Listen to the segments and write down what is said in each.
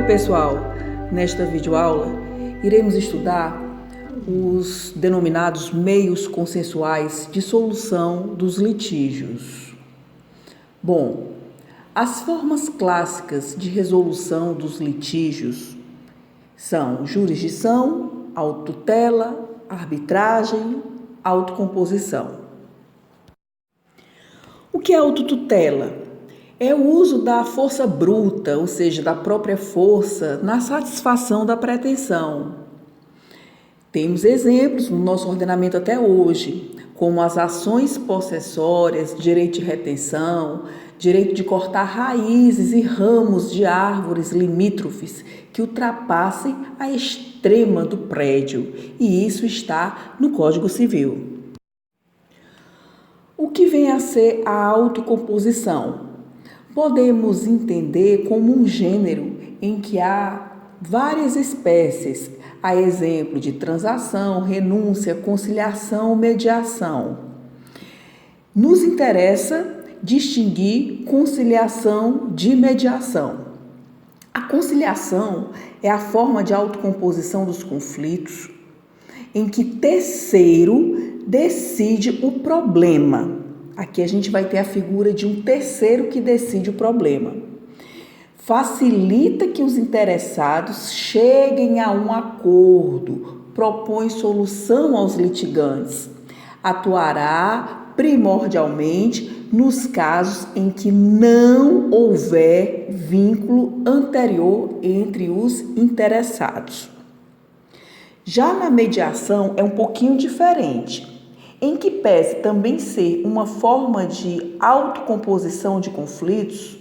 Oi pessoal, nesta videoaula iremos estudar os denominados meios consensuais de solução dos litígios. Bom, as formas clássicas de resolução dos litígios são jurisdição, autotutela, arbitragem, autocomposição. O que é autotutela? É o uso da força bruta, ou seja, da própria força, na satisfação da pretensão. Temos exemplos no nosso ordenamento até hoje, como as ações possessórias, direito de retenção, direito de cortar raízes e ramos de árvores limítrofes que ultrapassem a extrema do prédio, e isso está no Código Civil. O que vem a ser a autocomposição? Podemos entender como um gênero em que há várias espécies, a exemplo de transação, renúncia, conciliação, mediação. Nos interessa distinguir conciliação de mediação. A conciliação é a forma de autocomposição dos conflitos em que terceiro decide o problema. Aqui a gente vai ter a figura de um terceiro que decide o problema. Facilita que os interessados cheguem a um acordo, propõe solução aos litigantes. Atuará primordialmente nos casos em que não houver vínculo anterior entre os interessados. Já na mediação é um pouquinho diferente, em que pese também ser uma forma de autocomposição de conflitos.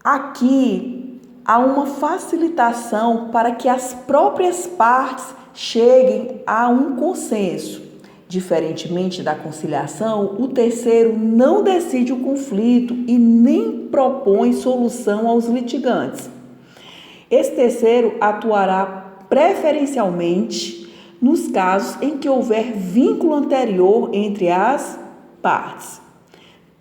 Aqui há uma facilitação para que as próprias partes cheguem a um consenso. Diferentemente da conciliação, o terceiro não decide o conflito e nem propõe solução aos litigantes. Esse terceiro atuará preferencialmente nos casos em que houver vínculo anterior entre as partes.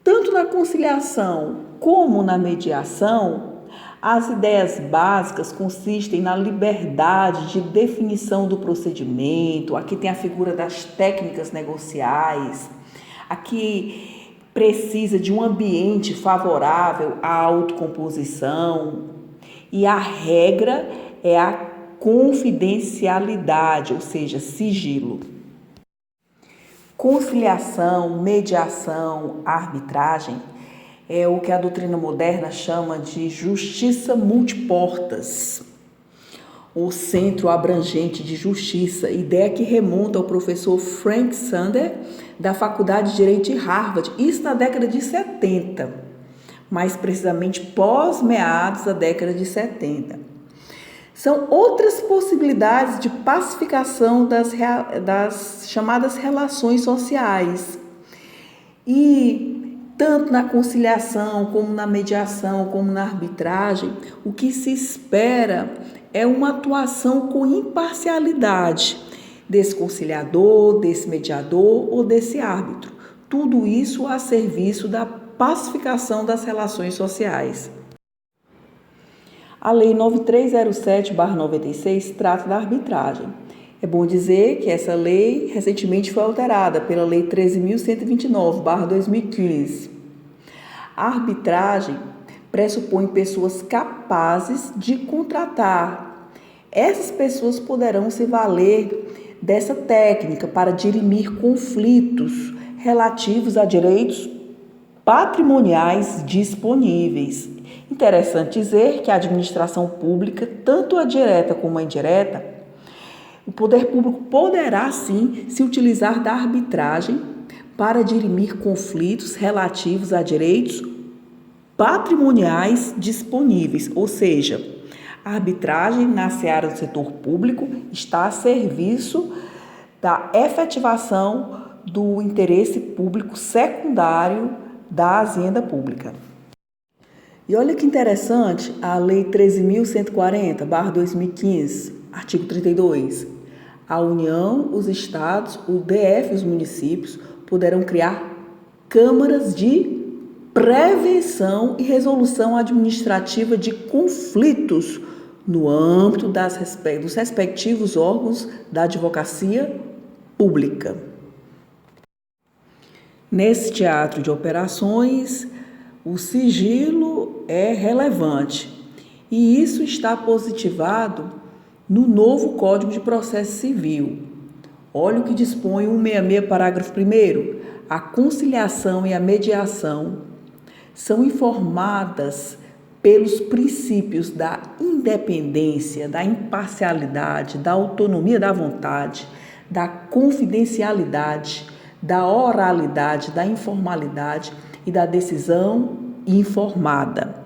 Tanto na conciliação como na mediação, as ideias básicas consistem na liberdade de definição do procedimento. Aqui tem a figura das técnicas negociais. Aqui precisa de um ambiente favorável à autocomposição. E a regra é a confidencialidade, ou seja, sigilo. Conciliação, mediação, arbitragem é o que a doutrina moderna chama de justiça multiportas, o centro abrangente de justiça, ideia que remonta ao professor Frank Sander, da Faculdade de Direito de Harvard, isso na década de 70, mais precisamente pós-meados da década de 70. São outras possibilidades de pacificação das chamadas relações sociais. E tanto na conciliação, como na mediação, como na arbitragem, o que se espera é uma atuação com imparcialidade desse conciliador, desse mediador ou desse árbitro. Tudo isso a serviço da pacificação das relações sociais. A Lei 9307/96 trata da arbitragem. É bom dizer que essa lei recentemente foi alterada pela Lei 13.129/2015. A arbitragem pressupõe pessoas capazes de contratar. Essas pessoas poderão se valer dessa técnica para dirimir conflitos relativos a direitos patrimoniais disponíveis. Interessante dizer que a administração pública, tanto a direta como a indireta, o poder público poderá sim se utilizar da arbitragem para dirimir conflitos relativos a direitos patrimoniais disponíveis, ou seja, a arbitragem na seara do setor público está a serviço da efetivação do interesse público secundário da Fazenda Pública. E olha que interessante a Lei 13.140/2015, artigo 32. A União, os Estados, o DF e os municípios poderão criar câmaras de prevenção e resolução administrativa de conflitos no âmbito dos respectivos órgãos da advocacia pública. Nesse teatro de operações, o sigilo é relevante e isso está positivado no novo Código de Processo Civil. Olha o que dispõe o 166, parágrafo 1º. A conciliação e a mediação são informadas pelos princípios da independência, da imparcialidade, da autonomia da vontade, da confidencialidade, da oralidade, da informalidade e da decisão informada.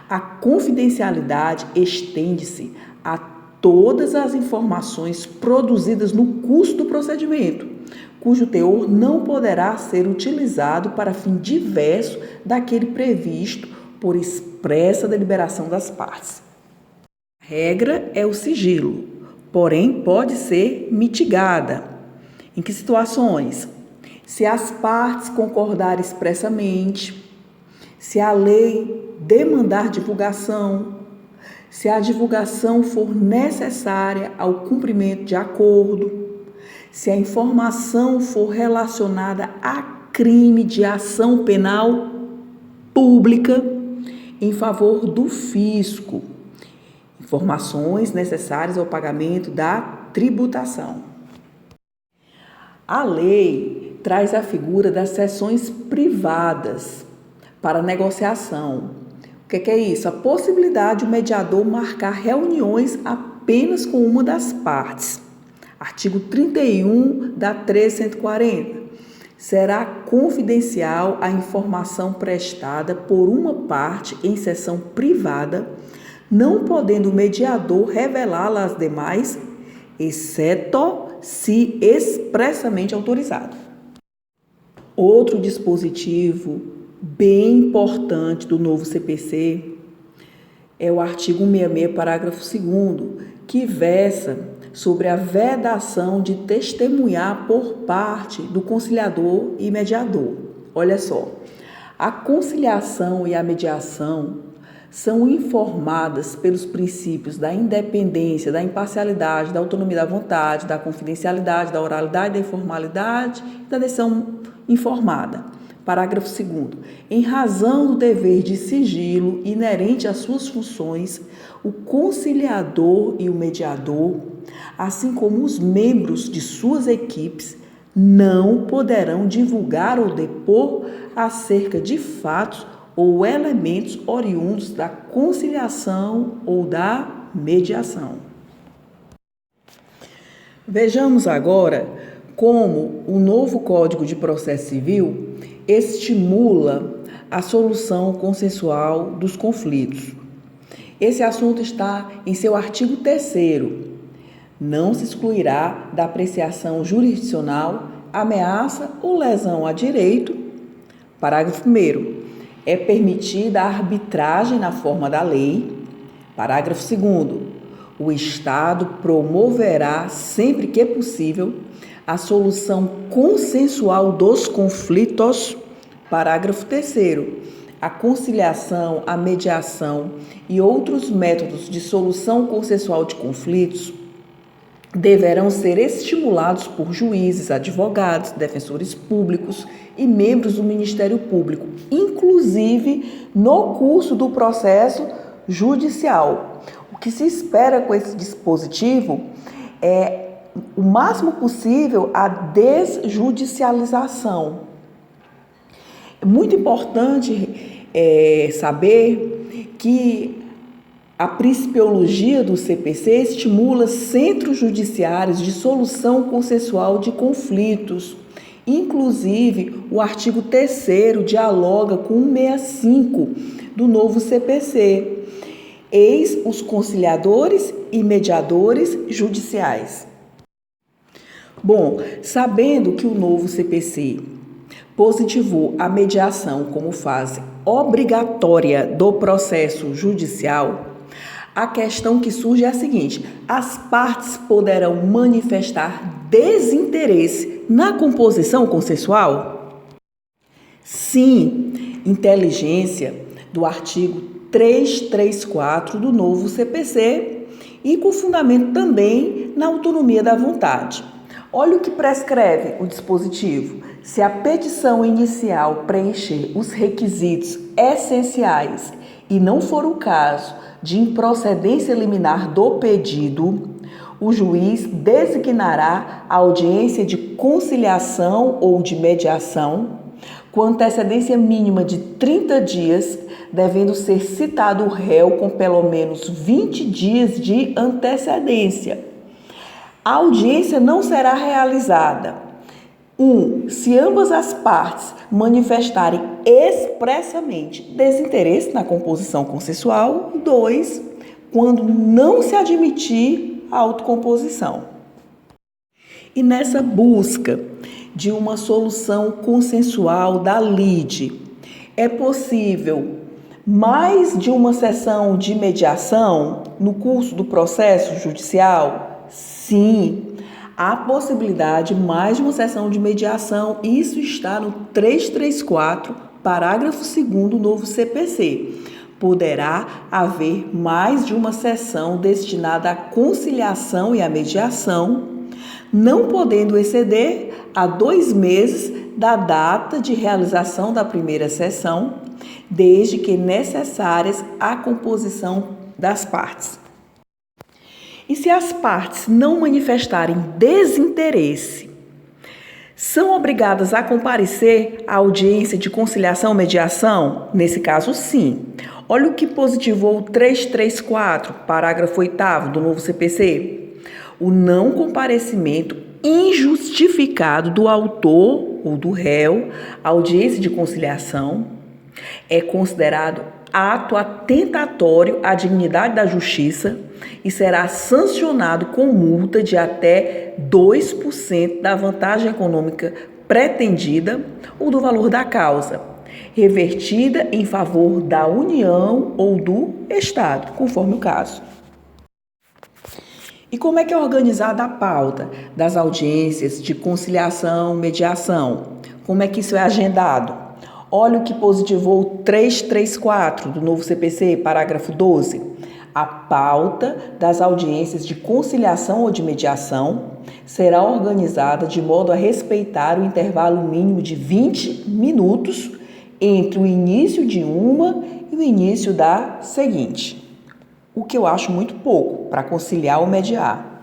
A confidencialidade estende-se a todas as informações produzidas no curso do procedimento, cujo teor não poderá ser utilizado para fim diverso daquele previsto por expressa deliberação das partes. A regra é o sigilo, porém pode ser mitigada. Em que situações? Se as partes concordarem expressamente, se a lei demandar divulgação, se a divulgação for necessária ao cumprimento de acordo, se a informação for relacionada a crime de ação penal pública em favor do fisco, informações necessárias ao pagamento da tributação. A lei traz a figura das sessões privadas para negociação. O que é isso? A possibilidade do mediador marcar reuniões apenas com uma das partes. Artigo 31 da 13140. Será confidencial a informação prestada por uma parte em sessão privada, não podendo o mediador revelá-la às demais, exceto se expressamente autorizado. Outro dispositivo bem importante do novo CPC é o artigo 166, parágrafo 2º, que versa sobre a vedação de testemunhar por parte do conciliador e mediador. Olha só, a conciliação e a mediação são informadas pelos princípios da independência, da imparcialidade, da autonomia da vontade, da confidencialidade, da oralidade, da informalidade e da decisão informada. Parágrafo 2º. Em razão do dever de sigilo inerente às suas funções, o conciliador e o mediador, assim como os membros de suas equipes, não poderão divulgar ou depor acerca de fatos ou elementos oriundos da conciliação ou da mediação. Vejamos agora como o novo Código de Processo Civil estimula a solução consensual dos conflitos. Esse assunto está em seu artigo 3º. Não se excluirá da apreciação jurisdicional ameaça ou lesão a direito. Parágrafo 1º. É permitida a arbitragem na forma da lei. Parágrafo 2º. O Estado promoverá, sempre que possível, a solução consensual dos conflitos. Parágrafo 3º. A conciliação, a mediação e outros métodos de solução consensual de conflitos deverão ser estimulados por juízes, advogados, defensores públicos e membros do Ministério Público, inclusive no curso do processo judicial. O que se espera com esse dispositivo é o máximo possível a desjudicialização. É muito importante saber que a principiologia do CPC estimula centros judiciários de solução consensual de conflitos. Inclusive, o artigo 3º dialoga com o 165 do novo CPC. Eis os conciliadores e mediadores judiciais. Bom, sabendo que o novo CPC positivou a mediação como fase obrigatória do processo judicial, a questão que surge é a seguinte: as partes poderão manifestar desinteresse na composição consensual? Sim, inteligência do artigo 334 do novo CPC e com fundamento também na autonomia da vontade. Olha o que prescreve o dispositivo. Se a petição inicial preencher os requisitos essenciais e não for o caso de improcedência liminar do pedido, o juiz designará a audiência de conciliação ou de mediação com antecedência mínima de 30 dias, devendo ser citado o réu com pelo menos 20 dias de antecedência. A audiência não será realizada: 1. Se ambas as partes manifestarem expressamente desinteresse na composição consensual. 2. Quando não se admitir a autocomposição. E nessa busca de uma solução consensual da lide, é possível mais de uma sessão de mediação no curso do processo judicial? Sim, há possibilidade de mais de uma sessão de mediação. Isso está no 334, parágrafo 2º do novo CPC. Poderá haver mais de uma sessão destinada à conciliação e à mediação, não podendo exceder a 2 meses da data de realização da primeira sessão, desde que necessárias à composição das partes. E se as partes não manifestarem desinteresse, são obrigadas a comparecer à audiência de conciliação ou mediação? Nesse caso, sim. Olha o que positivou o 334, parágrafo 8º do novo CPC. O não comparecimento injustificado do autor ou do réu à audiência de conciliação é considerado ato atentatório à dignidade da justiça e será sancionado com multa de até 2% da vantagem econômica pretendida ou do valor da causa, revertida em favor da União ou do Estado, conforme o caso. E como é que é organizada a pauta das audiências de conciliação, mediação? Como é que isso é agendado? Olha o que positivou o 334 do novo CPC, parágrafo 12. A pauta das audiências de conciliação ou de mediação será organizada de modo a respeitar o intervalo mínimo de 20 minutos entre o início de uma e o início da seguinte. O que eu acho muito pouco para conciliar ou mediar.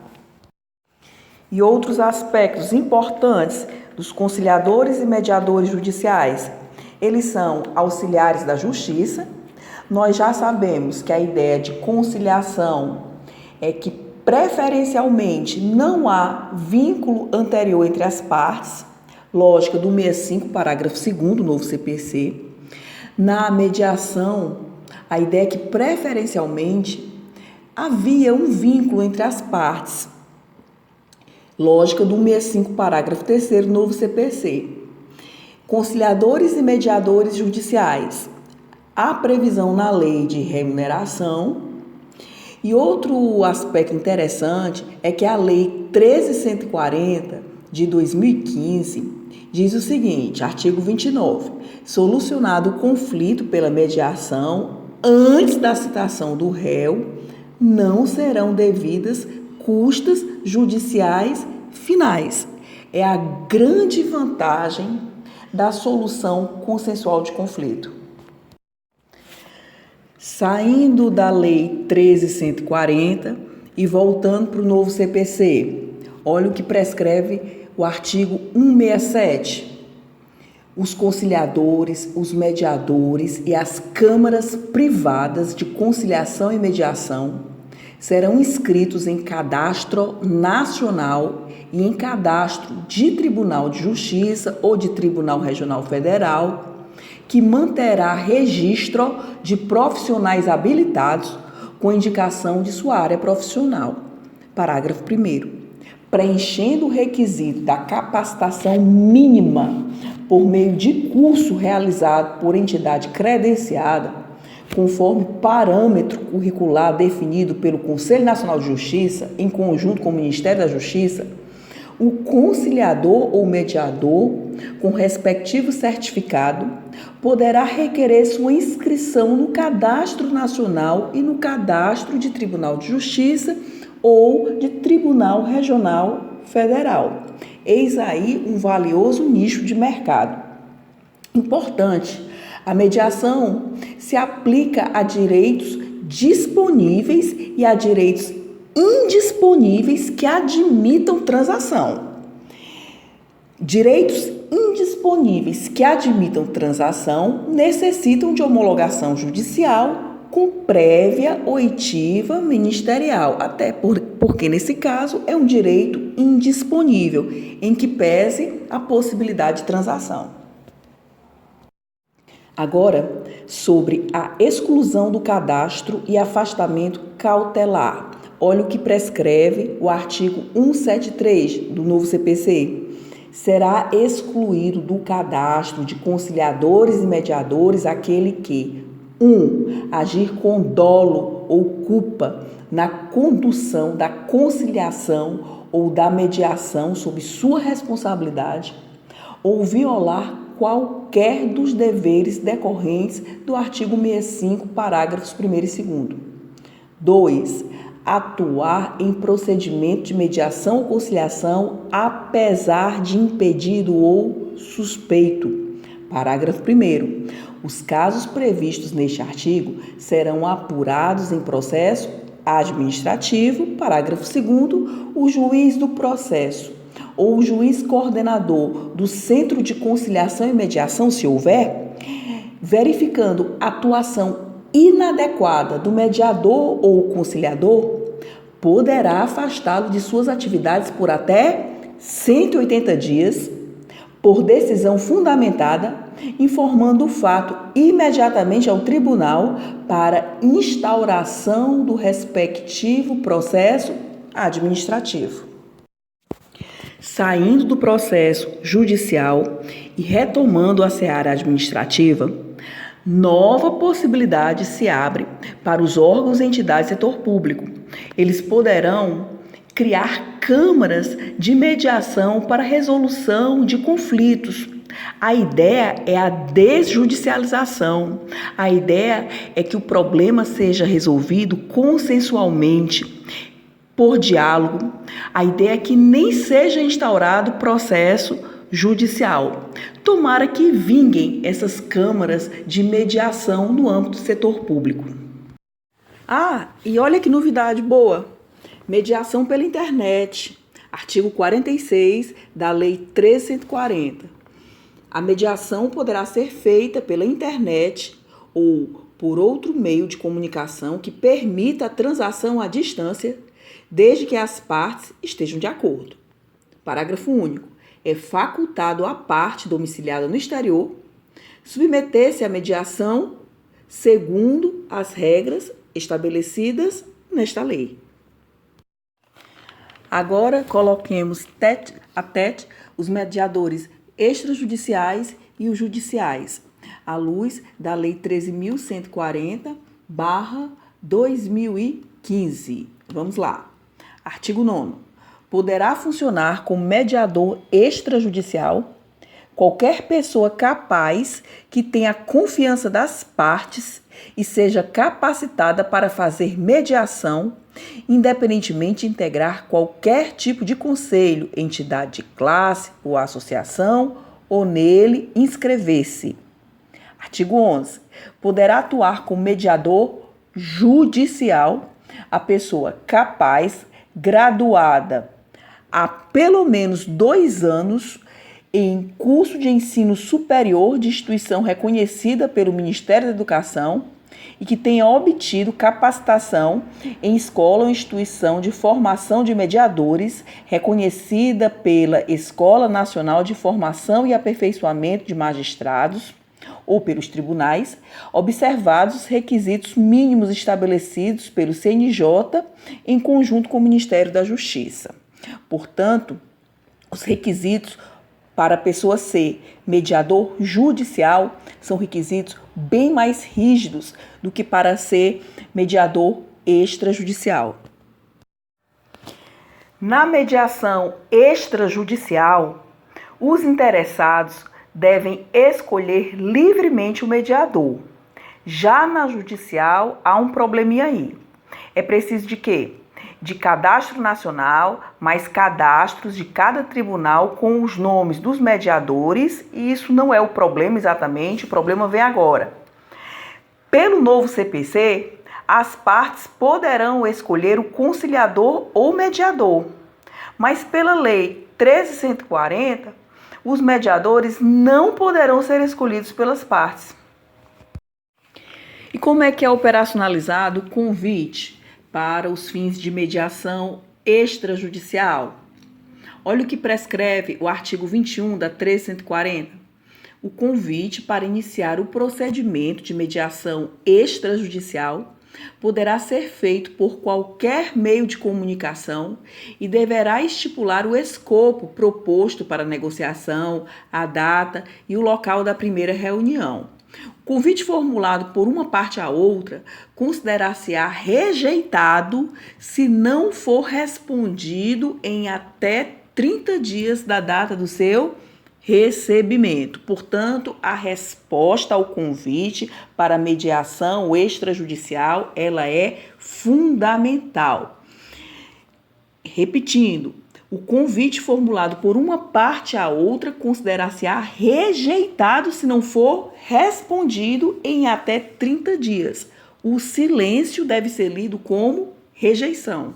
E outros aspectos importantes dos conciliadores e mediadores judiciais. Eles são auxiliares da justiça. Nós já sabemos que a ideia de conciliação é que preferencialmente não há vínculo anterior entre as partes, lógica do 65, parágrafo 2º do novo CPC. Na mediação, a ideia é que preferencialmente havia um vínculo entre as partes, lógica do 65, parágrafo 3º do novo CPC. Conciliadores e mediadores judiciais. Há previsão na lei de remuneração. E outro aspecto interessante é que a lei 13.140 de 2015 diz o seguinte, artigo 29, solucionado o conflito pela mediação antes da citação do réu, não serão devidas custas judiciais finais. É a grande vantagem da solução consensual de conflito. Saindo da Lei 13.140 e voltando para o novo CPC, olha o que prescreve o artigo 167. Os conciliadores, os mediadores e as câmaras privadas de conciliação e mediação serão inscritos em cadastro nacional e em cadastro de Tribunal de Justiça ou de Tribunal Regional Federal, que manterá registro de profissionais habilitados com indicação de sua área profissional. Parágrafo 1º. Preenchendo o requisito da capacitação mínima por meio de curso realizado por entidade credenciada, conforme parâmetro curricular definido pelo Conselho Nacional de Justiça, em conjunto com o Ministério da Justiça, o conciliador ou mediador com respectivo certificado, poderá requerer sua inscrição no Cadastro Nacional e no Cadastro de Tribunal de Justiça ou de Tribunal Regional Federal. Eis aí um valioso nicho de mercado. Importante, a mediação se aplica a direitos disponíveis e a direitos indisponíveis que admitam transação. Direitos indisponíveis que admitam transação necessitam de homologação judicial com prévia oitiva ministerial, até porque nesse caso é um direito indisponível, em que pese a possibilidade de transação. Agora, sobre a exclusão do cadastro e afastamento cautelar. Olha o que prescreve o artigo 173 do novo CPC. Será excluído do cadastro de conciliadores e mediadores aquele que 1. Agir com dolo ou culpa na condução da conciliação ou da mediação sob sua responsabilidade ou violar qualquer dos deveres decorrentes do artigo 65, parágrafos 1º e 2º. 2. Atuar em procedimento de mediação ou conciliação apesar de impedido ou suspeito. Parágrafo 1º. Os casos previstos neste artigo serão apurados em processo administrativo. Parágrafo 2º. O juiz do processo ou o juiz coordenador do Centro de Conciliação e Mediação, se houver, verificando atuação inadequada do mediador ou conciliador, poderá afastá-lo de suas atividades por até 180 dias, por decisão fundamentada, informando o fato imediatamente ao tribunal para instauração do respectivo processo administrativo. Saindo do processo judicial e retomando a seara administrativa, nova possibilidade se abre para os órgãos e entidades do setor público. Eles poderão criar câmaras de mediação para resolução de conflitos. A ideia é a desjudicialização. A ideia é que o problema seja resolvido consensualmente, por diálogo. A ideia é que nem seja instaurado processo judicial. Tomara que vinguem essas câmaras de mediação no âmbito do setor público. E olha que novidade boa! Mediação pela internet. Artigo 46 da Lei 13.140. A mediação poderá ser feita pela internet ou por outro meio de comunicação que permita a transação à distância, desde que as partes estejam de acordo. Parágrafo único. É facultado à parte domiciliada no exterior submeter-se à mediação segundo as regras estabelecidas nesta lei. Agora, coloquemos tete a tete os mediadores extrajudiciais e os judiciais, à luz da Lei 13.140/2015. Vamos lá. Artigo 9º. Poderá funcionar como mediador extrajudicial qualquer pessoa capaz que tenha a confiança das partes e seja capacitada para fazer mediação, independentemente de integrar qualquer tipo de conselho, entidade de classe ou associação, ou nele inscrever-se. Artigo 11. Poderá atuar como mediador judicial a pessoa capaz, graduada há pelo menos 2 anos em curso de ensino superior de instituição reconhecida pelo Ministério da Educação e que tenha obtido capacitação em escola ou instituição de formação de mediadores reconhecida pela Escola Nacional de Formação e Aperfeiçoamento de Magistrados ou pelos tribunais, observados os requisitos mínimos estabelecidos pelo CNJ em conjunto com o Ministério da Justiça. Portanto, os requisitos para a pessoa ser mediador judicial são requisitos bem mais rígidos do que para ser mediador extrajudicial. Na mediação extrajudicial, Os interessados devem escolher livremente o mediador. Já na judicial, há um probleminha aí. É preciso de quê? De cadastro nacional, mais cadastros de cada tribunal com os nomes dos mediadores, e isso não é o problema exatamente, o problema vem agora. Pelo novo CPC, as partes poderão escolher o conciliador ou mediador, mas pela Lei 13.140, os mediadores não poderão ser escolhidos pelas partes. E como é que é operacionalizado o convite para os fins de mediação extrajudicial? Olha o que prescreve o artigo 21 da 13.140. O convite para iniciar o procedimento de mediação extrajudicial poderá ser feito por qualquer meio de comunicação e deverá estipular o escopo proposto para a negociação, a data e o local da primeira reunião. O convite formulado por uma parte à outra considerar-se-á rejeitado se não for respondido em até 30 dias da data do seu recebimento. Portanto, a resposta ao convite para mediação extrajudicial, ela é fundamental. Repetindo, o convite formulado por uma parte à outra considerar-se-á rejeitado se não for respondido em até 30 dias. O silêncio deve ser lido como rejeição.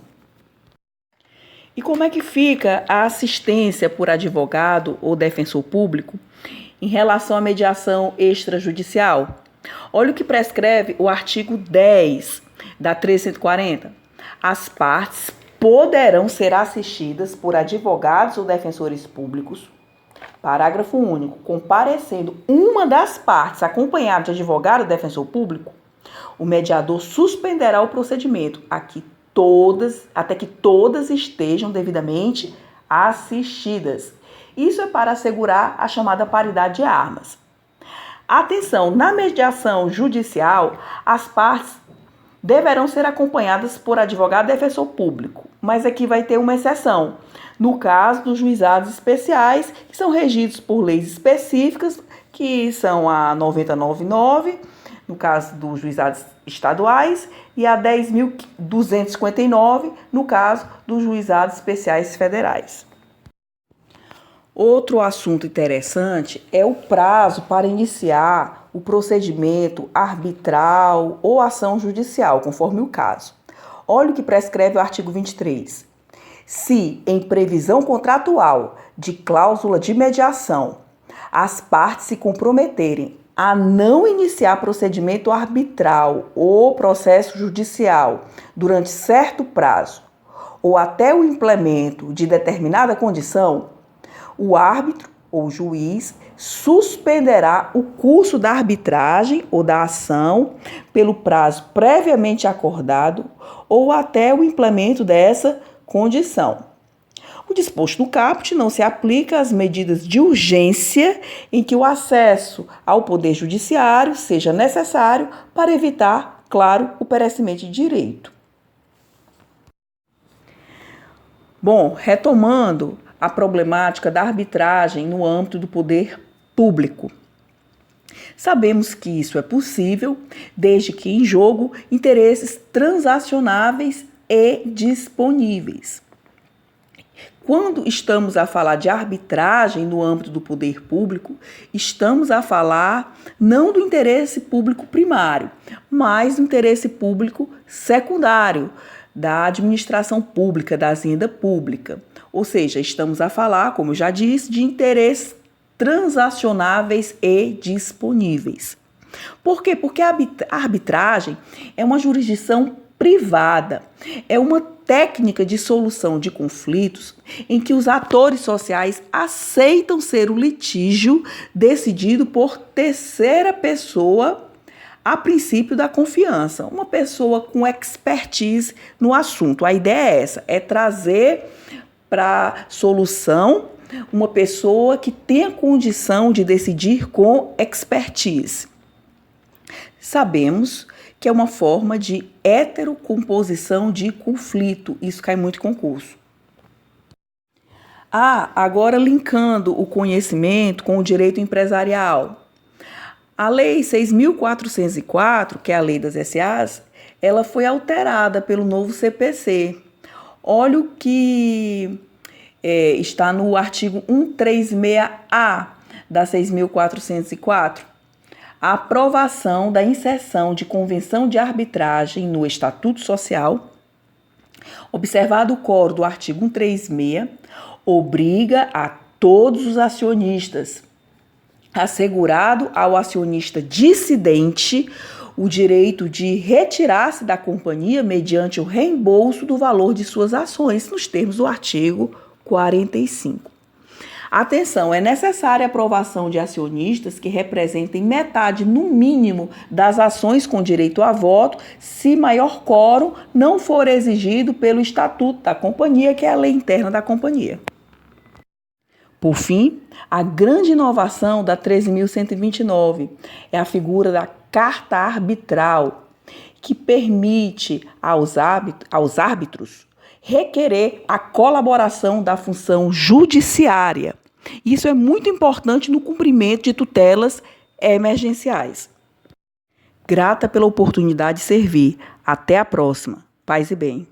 E como é que fica a assistência por advogado ou defensor público em relação à mediação extrajudicial? Olha o que prescreve o artigo 10 da 13.140. As partes poderão ser assistidas por advogados ou defensores públicos. Parágrafo único. Comparecendo uma das partes acompanhada de advogado ou defensor público, o mediador suspenderá o procedimento até que todas estejam devidamente assistidas. Isso é para assegurar a chamada paridade de armas. Atenção, na mediação judicial, as partes deverão ser acompanhadas por advogado e defensor público, mas aqui vai ter uma exceção. No caso dos juizados especiais, que são regidos por leis específicas, que são a 9099, no caso dos juizados estaduais, e a 10.259, no caso dos juizados especiais federais. Outro assunto interessante é o prazo para iniciar o procedimento arbitral ou ação judicial, conforme o caso. Olha o que prescreve o artigo 23. Se, em previsão contratual de cláusula de mediação, as partes se comprometerem a não iniciar procedimento arbitral ou processo judicial durante certo prazo ou até o implemento de determinada condição, o árbitro ou juiz suspenderá o curso da arbitragem ou da ação pelo prazo previamente acordado ou até o implemento dessa condição. O disposto no caput não se aplica às medidas de urgência em que o acesso ao Poder Judiciário seja necessário para evitar, claro, o perecimento de direito. Bom, retomando a problemática da arbitragem no âmbito do poder público. Sabemos que isso é possível desde que em jogo interesses transacionáveis e disponíveis. Quando estamos a falar de arbitragem no âmbito do poder público, estamos a falar não do interesse público primário, mas do interesse público secundário, da administração pública, da hacienda pública. Ou seja, estamos a falar, como eu já disse, de interesses transacionáveis e disponíveis. Por quê? Porque a arbitragem é uma jurisdição privada, é uma técnica de solução de conflitos em que os atores sociais aceitam ser o litígio decidido por terceira pessoa a princípio da confiança, uma pessoa com expertise no assunto. A ideia é essa, é trazer para solução uma pessoa que tenha condição de decidir com expertise. Sabemos que é uma forma de heterocomposição de conflito. Isso cai muito em concurso. Agora linkando o conhecimento com o direito empresarial. A Lei 6.404, que é a Lei das SAs, ela foi alterada pelo novo CPC. Olha o que está no artigo 136A da 6.404. A aprovação da inserção de convenção de arbitragem no Estatuto Social, observado o coro do artigo 136, obriga a todos os acionistas, assegurado ao acionista dissidente o direito de retirar-se da companhia mediante o reembolso do valor de suas ações, nos termos do artigo 45. Atenção, é necessária a aprovação de acionistas que representem metade, no mínimo, das ações com direito a voto, se maior quórum não for exigido pelo Estatuto da Companhia, que é a lei interna da companhia. Por fim, a grande inovação da 13.129 é a figura da carta arbitral, que permite aos árbitros requerer a colaboração da função judiciária. Isso é muito importante no cumprimento de tutelas emergenciais. Grata pela oportunidade de servir. Até a próxima. Paz e bem.